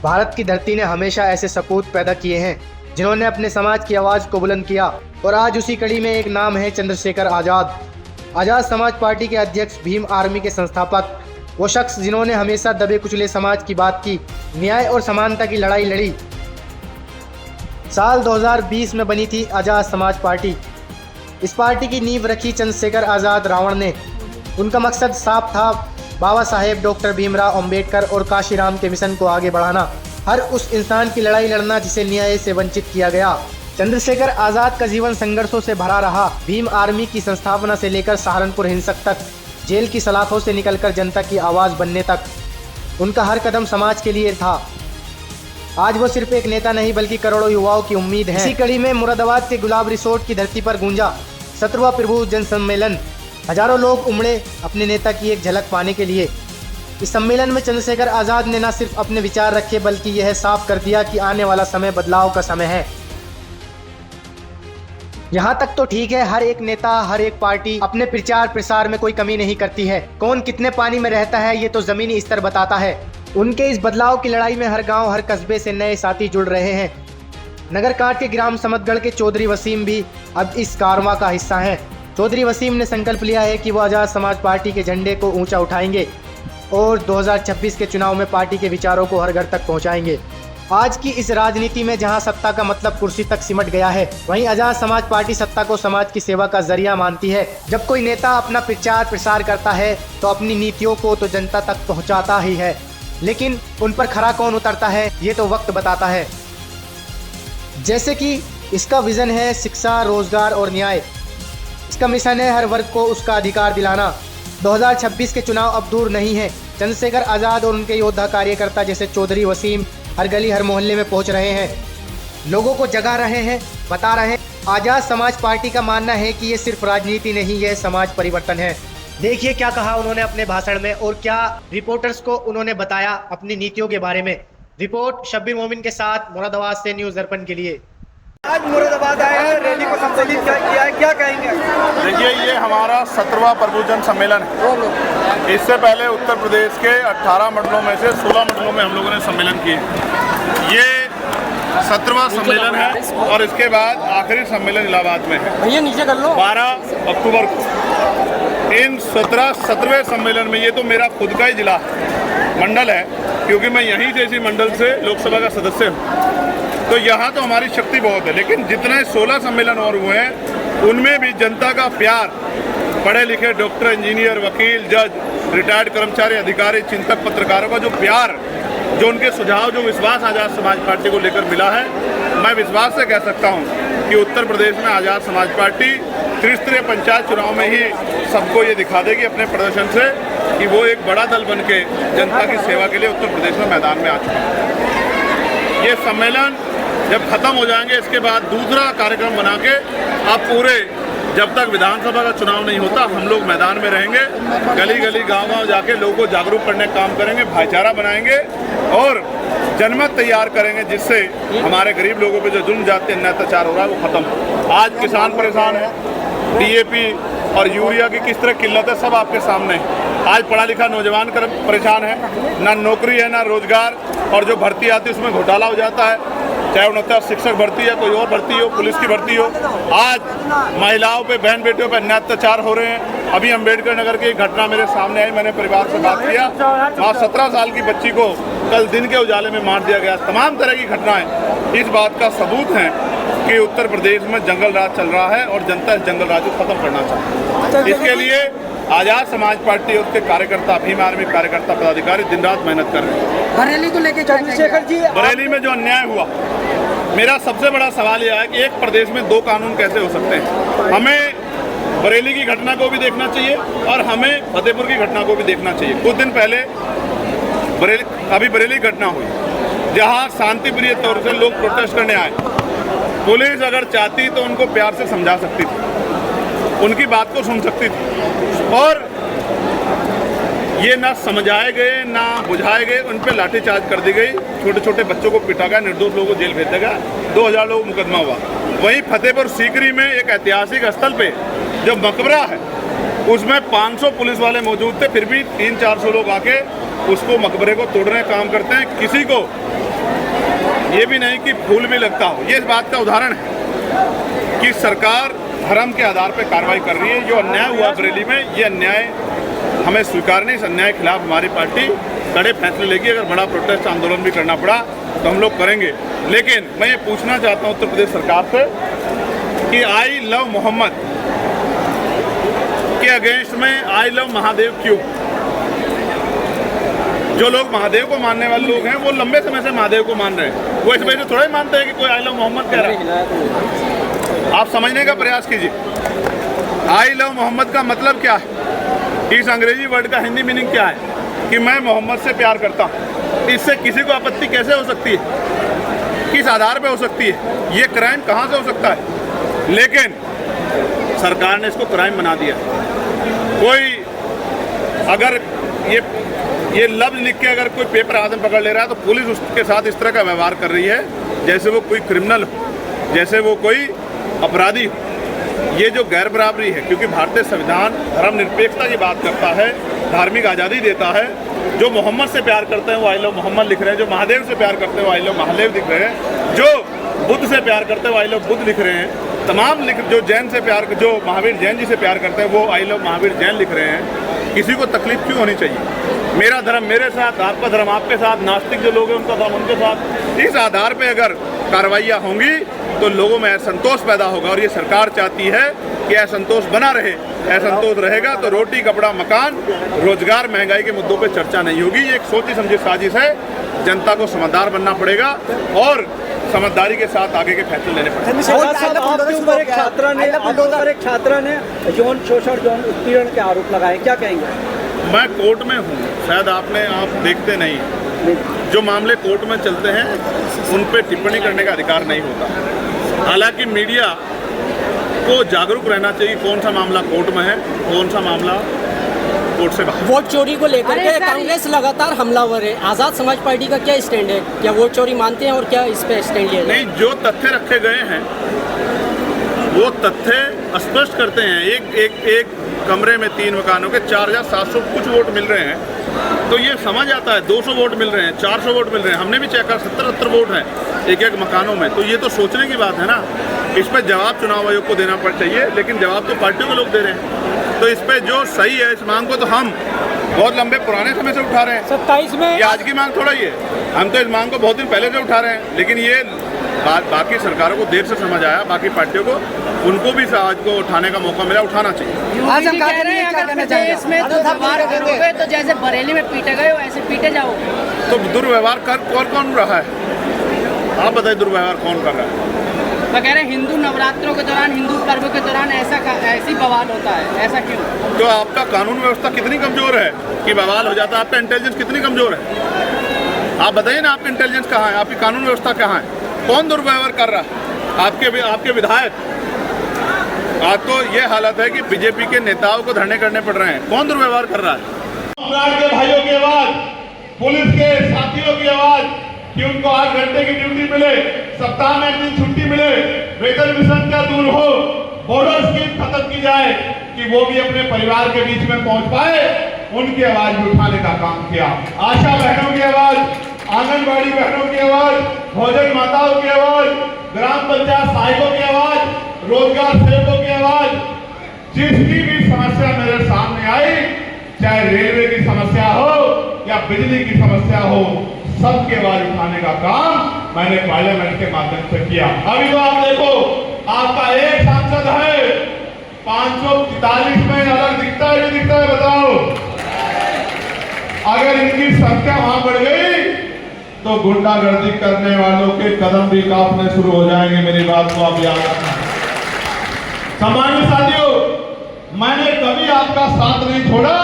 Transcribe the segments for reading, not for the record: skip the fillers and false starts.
भारत की धरती ने हमेशा ऐसे सपूत पैदा किए हैं जिन्होंने अपने समाज की आवाज़ को बुलंद किया, और आज उसी कड़ी में एक नाम है चंद्रशेखर आज़ाद। आज़ाद समाज पार्टी के अध्यक्ष, भीम आर्मी के संस्थापक, वो शख्स जिन्होंने हमेशा दबे कुचले समाज की बात की, न्याय और समानता की लड़ाई लड़ी। साल 2020 में बनी थी आज़ाद समाज पार्टी। इस पार्टी की नींव रखी चंद्रशेखर आज़ाद रावण ने। उनका मकसद साफ था, बाबा साहेब डॉक्टर भीमराव अंबेडकर और काशीराम के मिशन को आगे बढ़ाना, हर उस इंसान की लड़ाई लड़ना जिसे न्याय से वंचित किया गया। चंद्रशेखर आज़ाद का जीवन संघर्षों से भरा रहा। भीम आर्मी की संस्थापना से लेकर सहारनपुर हिंसक तक, जेल की सलाखों से निकलकर जनता की आवाज़ बनने तक, उनका हर कदम समाज के लिए था। आज वो सिर्फ एक नेता नहीं बल्कि करोड़ों युवाओं की उम्मीद है। इसी कड़ी में मुरादाबाद के गुलाब रिसोर्ट की धरती पर गूंजा 17वां प्रभु जन सम्मेलन। हजारों लोग उमड़े अपने नेता की एक झलक पाने के लिए। इस सम्मेलन में चंद्रशेखर आज़ाद ने न सिर्फ अपने विचार रखे बल्कि यह साफ कर दिया कि आने वाला समय बदलाव का समय है। यहाँ तक तो ठीक है, हर एक नेता, हर एक पार्टी अपने प्रचार प्रसार में कोई कमी नहीं करती है। कौन कितने पानी में रहता है ये तो जमीनी स्तर बताता है। उनके इस बदलाव की लड़ाई में हर गांव, हर कस्बे से नए साथी जुड़ रहे हैं। नगर कांड के ग्राम समतगढ़ के चौधरी वसीम भी अब इस कारवां का हिस्सा हैं। चौधरी वसीम ने संकल्प लिया है कि वो आज़ाद समाज पार्टी के झंडे को ऊंचा उठाएंगे और 2026 के चुनाव में पार्टी के विचारों को हर घर तक पहुंचाएंगे। आज की इस राजनीति में जहां सत्ता का मतलब कुर्सी तक सिमट गया है, वहीं आज़ाद समाज पार्टी सत्ता को समाज की सेवा का जरिया मानती है। जब कोई नेता अपना प्रचार प्रसार करता है तो अपनी नीतियों को तो जनता तक पहुँचाता ही है, लेकिन उन पर खरा कौन उतरता है ये तो वक्त बताता है। जैसे कि इसका विजन है शिक्षा, रोजगार और न्याय। इसका मिशन है हर वर्ग को उसका अधिकार दिलाना। 2026 के चुनाव अब दूर नहीं है। चंद्रशेखर आज़ाद और उनके योद्धा कार्यकर्ता जैसे चौधरी वसीम हर गली हर मोहल्ले में पहुंच रहे हैं, लोगों को जगा रहे हैं, बता रहे हैं। आज़ाद समाज पार्टी का मानना है कि ये सिर्फ राजनीति नहीं, यह समाज परिवर्तन है। देखिए क्या कहा उन्होंने अपने भाषण में और क्या रिपोर्टर्स को उन्होंने बताया अपनी नीतियों के बारे में। रिपोर्ट शब्बीर मोमिन के साथ मुरादाबाद से न्यूज़ दर्पण के लिए। आज मुरादाबाद आए हैं, रैली को संबोधित किया है, क्या कहेंगे? देखिए, ये हमारा 17वां प्रभु जन सम्मेलन है। इससे पहले उत्तर प्रदेश के 18 मंडलों में से 16 मंडलों में हम लोगों ने सम्मेलन किए। ये 17वां सम्मेलन है और इसके बाद आखिरी सम्मेलन इलाहाबाद में है। भैया नीचे कर लो। 12 अक्टूबर को इन 17वें सम्मेलन में, ये तो मेरा खुद का ही जिला मंडल है क्योंकि मैं यहीं से इसी मंडल से लोकसभा का सदस्य हूँ, तो यहाँ तो हमारी शक्ति बहुत है। लेकिन जितने 16 सम्मेलन और हुए हैं उनमें भी जनता का प्यार, पढ़े लिखे डॉक्टर, इंजीनियर, वकील, जज, रिटायर्ड कर्मचारी, अधिकारी, चिंतक, पत्रकारों का जो प्यार, जो उनके सुझाव, जो विश्वास आज़ाद समाज पार्टी को लेकर मिला है, मैं विश्वास से कह सकता हूँ कि उत्तर प्रदेश में आज़ाद समाज पार्टी त्रिस्तरीय पंचायत चुनाव में ही सबको ये दिखा देगी अपने प्रदर्शन से कि वो एक बड़ा दल बन के जनता की सेवा के लिए उत्तर प्रदेश में मैदान में आ चुका है। ये सम्मेलन जब खत्म हो जाएंगे इसके बाद दूसरा कार्यक्रम बना के अब पूरे, जब तक विधानसभा का चुनाव नहीं होता, हम लोग मैदान में रहेंगे, गली गली गांव-गांव जाके लोगों को जागरूक करने का काम करेंगे, भाईचारा बनाएंगे और जनमत तैयार करेंगे जिससे हमारे गरीब लोगों पे जो जुल्म जाते अन्याय अत्याचार हो रहा है वो खत्म हो। आज किसान परेशान है, डीएपी और यूरिया की किस तरह किल्लत है सब आपके सामने है। आज पढ़ा लिखा नौजवान परेशान है, ना नौकरी है ना रोजगार, और जो भर्ती आती है उसमें घोटाला हो जाता है, चाहे उनका शिक्षक भर्ती है, कोई और भर्ती हो, पुलिस की भर्ती हो। आज महिलाओं पे, बहन बेटियों पे अन्याय अत्याचार हो रहे हैं। अभी अम्बेडकर नगर की एक घटना मेरे सामने आई, मैंने परिवार से बात किया, वहाँ 17 साल की बच्ची को कल दिन के उजाले में मार दिया गया। तमाम तरह की घटनाएं इस बात का सबूत हैं कि उत्तर प्रदेश में जंगल राज चल रहा है और जनता इस जंगल राज को खत्म करना चाहती है। इसके लिए आज़ाद समाज पार्टी और उसके कार्यकर्ता, भीम आर्मी कार्यकर्ता, पदाधिकारी दिन रात मेहनत कर रहे हैं। बरेली को लेकर चंद्रशेखर जी, बरेली में जो अन्याय हुआ, मेरा सबसे बड़ा सवाल यह है कि एक प्रदेश में 2 कानून कैसे हो सकते हैं। हमें बरेली की घटना को भी देखना चाहिए और हमें फतेहपुर की घटना को भी देखना चाहिए। कुछ दिन पहले बरेली घटना हुई जहां शांतिप्रिय तौर से लोग प्रोटेस्ट करने आए। पुलिस अगर चाहती तो उनको प्यार से समझा सकती थी, उनकी बात को सुन सकती थी, और ये ना समझाए गए ना बुझाए गए, उन पर लाठीचार्ज कर दी गई, छोटे छोटे बच्चों को पीटा गया, निर्दोष लोगों को जेल भेजा गया, 2000 लोगों मुकदमा हुआ। वहीं फतेहपुर सीकरी में एक ऐतिहासिक स्थल पे जो मकबरा है उसमें 500 पुलिस वाले मौजूद थे, फिर भी 300-400 लोग आके उसको, मकबरे को तोड़ने का काम करते हैं। किसी को ये भी नहीं कि फूल भी लगता हो। ये इस बात का उदाहरण है कि सरकार धर्म के आधार पर कार्रवाई कर रही है। जो अन्याय हुआ बरेली में, ये अन्याय हमें स्वीकार नहीं। इस अन्याय के खिलाफ हमारी पार्टी कड़े फैसले लेगी। अगर बड़ा प्रोटेस्ट आंदोलन भी करना पड़ा तो हम लोग करेंगे। लेकिन मैं ये पूछना चाहता हूँ उत्तर प्रदेश सरकार से कि आई लव मोहम्मद के अगेंस्ट में आई लव महादेव क्यों? जो लोग महादेव को मानने वाले लोग हैं वो लंबे समय से महादेव को मान रहे हैं। वो इस वजह से थोड़ा ही मानते हैं कि कोई आई लव मोहम्मद कह रहा है। आप समझने का प्रयास कीजिए। आई लव मोहम्मद का मतलब क्या है? इस अंग्रेजी वर्ड का हिंदी मीनिंग क्या है? कि मैं मोहम्मद से प्यार करता हूँ। इससे किसी को आपत्ति कैसे हो सकती है? किस आधार पे हो सकती है? ये क्राइम कहाँ से हो सकता है? लेकिन सरकार ने इसको क्राइम बना दिया। कोई अगर ये लफ्ज लिख के अगर कोई पेपर हाथ में पकड़ ले रहा है तो पुलिस उसके साथ इस तरह का व्यवहार कर रही है जैसे वो कोई क्रिमिनल हो, जैसे वो कोई अपराधी हो। ये जो गैर बराबरी है, क्योंकि भारतीय संविधान धर्मनिरपेक्षता की बात करता है, धार्मिक आज़ादी देता है। जो मोहम्मद से प्यार करते हैं वो आई लव मोहम्मद लिख रहे हैं। जो महादेव से प्यार करते हैं वो आई लव महादेव लिख रहे हैं। जो बुद्ध से प्यार करते हैं वो आई लव बुद्ध लिख रहे हैं। तमाम जो जैन से प्यार, जो महावीर जैन जी से प्यार करते हैं वो आई लव महावीर जैन लिख रहे हैं। किसी को तकलीफ क्यों होनी चाहिए? मेरा धर्म मेरे साथ, आपका धर्म आपके साथ, नास्तिक जो लोग हैं उनका धर्म उनके साथ। इस आधार पे अगर कार्रवाइयाँ होंगी तो लोगों में असंतोष पैदा होगा और ये सरकार चाहती है कि असंतोष बना रहे। असंतोष रहेगा तो रोटी, कपड़ा, मकान, रोजगार, महंगाई के मुद्दों पे चर्चा नहीं होगी। ये एक सोची समझी साजिश है। जनता को समझदार बनना पड़ेगा और समझदारी के साथ आगे के फैसले लेने पड़ेंगे। एक छात्रा ने यौन शोषण, यौन उत्पीड़न के आरोप लगाए, क्या कहेंगे? मैं कोर्ट में हूँ, शायद आप देखते नहीं। जो मामले कोर्ट में चलते हैं उन पे टिप्पणी करने का अधिकार नहीं होता। हालांकि मीडिया को जागरूक रहना चाहिए कौन सा मामला कोर्ट में है, कौन सा मामला कोर्ट से बाहर। वोट चोरी को लेकर के कांग्रेस लगातार हमलावर है। आज़ाद समाज पार्टी का क्या स्टैंड है? क्या वोट चोरी मानते हैं और क्या इस पे स्टैंड लिया? नहीं, जो तथ्य रखे गए हैं वो तथ्य स्पष्ट करते हैं। एक कमरे में 3 मकानों के 4700 कुछ वोट मिल रहे हैं तो ये समझ आता है। 200 वोट मिल रहे हैं, 400 वोट मिल रहे हैं। हमने भी चेक कर 70-70 वोट हैं एक मकानों में। तो ये तो सोचने की बात है ना। इस पर जवाब चुनाव आयोग को देना पड़ चाहिए, लेकिन जवाब तो पार्टियों के लोग दे रहे हैं। तो इस पर जो सही है, इस मांग को तो हम बहुत लंबे पुराने समय से उठा रहे हैं। 27 में ये आज की मांग थोड़ा ही है। हम तो इस मांग को बहुत दिन पहले से उठा रहे हैं, लेकिन ये बाकी सरकारों को देर से समझ आया। बाकी पार्टियों को, उनको भी आज को उठाने का मौका मिला, उठाना चाहिए। आज हम कह रहे हैं अगर प्रदेश में दुर्व्यवहार करोगे तो जैसे बरेली में पीटे गए वैसे पीटे जाओगे। तो दुर्व्यवहार कर कौन रहा है? आप बताइए, दुर्व्यवहार कौन कर रहा है? मैं कह रहे हैं हिंदू नवरात्रों के दौरान, हिंदू पर्व के दौरान ऐसी बवाल होता है, ऐसा क्यों? तो आपका कानून व्यवस्था कितनी कमजोर है कि बवाल हो जाता है? आपका इंटेलिजेंस कितनी कमजोर है? आप बताइए ना, आपकी इंटेलिजेंस कहाँ है? आपकी कानून व्यवस्था कहाँ है? कौन दुर्व्यवहार कर रहा है? आपके विधायक। आज तो ये हालत है कि बीजेपी के नेताओं को धरने करने पड़ रहे हैं। कौन दुर्व्यवहार कर रहा है? सम्राट के भाइयों की आवाज, पुलिस के साथियों की आवाज कि उनको 8 घंटे की ड्यूटी मिले, सप्ताह में 1 दिन छुट्टी मिले, वेतन मिशन का दूर हो, बॉर्डर स्कीम खत्म की जाए कि वो भी अपने परिवार के बीच में पहुंच पाए। उनकी आवाज भी उठाने का काम किया। आशा बहनों की आवाज, आंगनबाड़ी बहनों की आवाज, भोजन माताओं की आवाज, ग्राम पंचायत सहायकों की आवाज, रोजगार सेवकों की आवाज। जिसकी भी समस्या मेरे सामने आई, चाहे रेलवे की समस्या हो या बिजली की समस्या हो, सबके आवाज उठाने का काम मैंने पार्लियामेंट के माध्यम से किया। अभी तो आप देखो, आपका एक सांसद है, 543 में अलग दिखता है, नहीं दिखता है? बताओ। अगर इनकी संख्या वहां बढ़ गई तो गुंडागर्दी करने वालों के कदम भी कांपने शुरू हो जाएंगे। मेरी बात को आप याद रखना। सामान्य साथियों, मैंने कभी आपका साथ नहीं छोड़ा,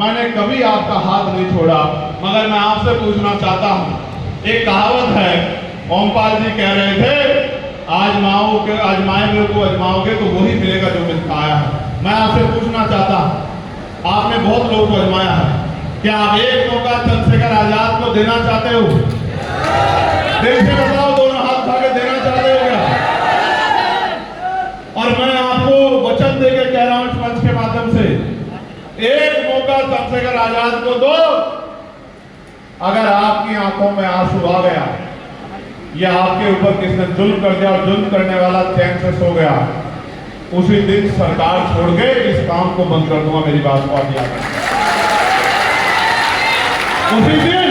मैंने कभी आपका हाथ नहीं छोड़ा, मगर मैं आपसे पूछना चाहता हूं। एक कहावत है, ओमपाल जी कह रहे थे, आजमाओगे तो वही मिलेगा जो मिलता आया है। मैं आपसे पूछना चाहता हूं, आपने बहुत लोगों को आजमाया है, क्या आप एक मौका चंद्रशेखर आजाद को देना चाहते हो? दिल से बताओ, दोनों हाथ उठा के देना चाहते हो क्या? और मैं आपको वचन देके कह रहा हूं इस मंच के माध्यम से, एक मौका चंद्रशेखर आजाद को दो। अगर आपकी आंखों में आंसू आ गया, या आपके ऊपर किसने जुल्म कर दिया और जुल्म करने वाला चैन से सो गया, उसी दिन सरकार छोड़ के इस काम को बंद कर दूंगा। मेरी बात को आप याद रखें, उसी दिन,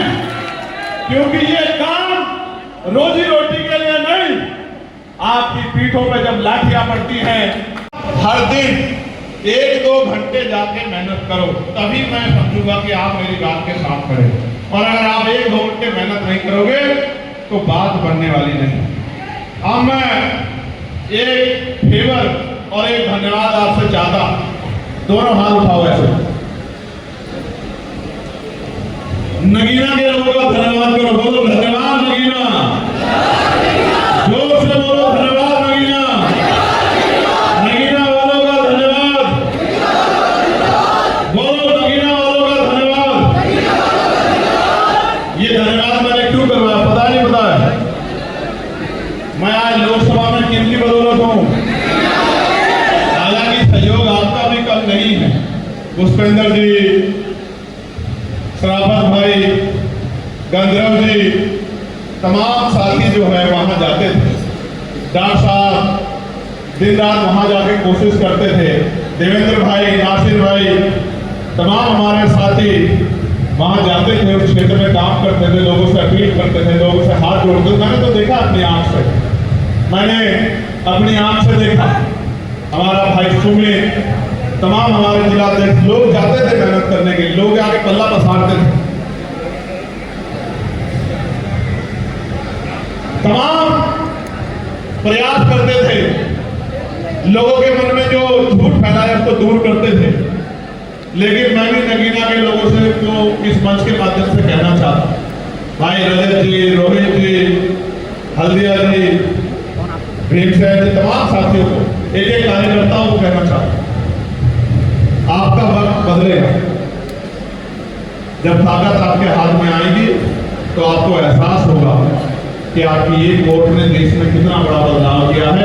क्योंकि ये काम रोजी रोटी के लिए नहीं, आपकी पीठों पे जब लाठियां पड़ती हैं, हर दिन 1-2 घंटे जाके मेहनत करो, तभी मैं समझूंगा कि आप मेरी बात के साथ खड़े। और अगर आप 1-2 घंटे मेहनत नहीं करोगे तो बात बनने वाली नहीं। अब मैं एक फेवर और एक धन्यवाद आपसे चाहता, दोनों हाथ उठाओ ऐसे, नगीना के लोगों का धन्यवाद करो, बोलो धन्यवाद नगीना, जोर से बोलो धन्यवाद नगीना, नगीना वालों का धन्यवाद, बोलो नगीना वालों का धन्यवाद। ये धन्यवाद मैंने क्यों करवाया पता नहीं, पता है मैं आज लोकसभा में किनकी बदौलत हूं, हालांकि सहयोग आपका भी कम नहीं है। पुष्पेंद्र जी, सराफत भाई, गंधर्व जी, तमाम साथी जो है वहां जाते थे, डॉक्टर साहब दिन रात वहां जाके कोशिश करते थे, देवेंद्र भाई, नासिर भाई, तमाम हमारे साथी वहां जाते थे, उस क्षेत्र में काम करते थे, लोगों से अपील करते थे, लोगों से हाथ जोड़ते थे। मैंने तो देखा अपनी आंख से, मैंने अपनी आंख से देखा, हमारा भाई सुमित, तमाम हमारे जिलाध्यक्ष लोग जाते थे मेहनत करने के लिए, लोग आगे पल्ला पसारते थे, तमाम प्रयास करते थे, लोगों के मन में जो झूठ फैलाया उसको दूर करते थे। लेकिन मैं भी नगीना के लोगों से तो इस मंच के माध्यम से कहना चाहता, भाई रजत जी, रोहित जी, हल्दिया जी, भीमसेन जी, तमाम साथियों को, एक एक कार्यकर्ताओं को कहना चाहता, आपका वक्त बदलेगा। जब ताकत आपके हाथ में आएगी तो आपको एहसास होगा कि आपकी एक वोट ने देश में कितना बड़ा बदलाव किया है।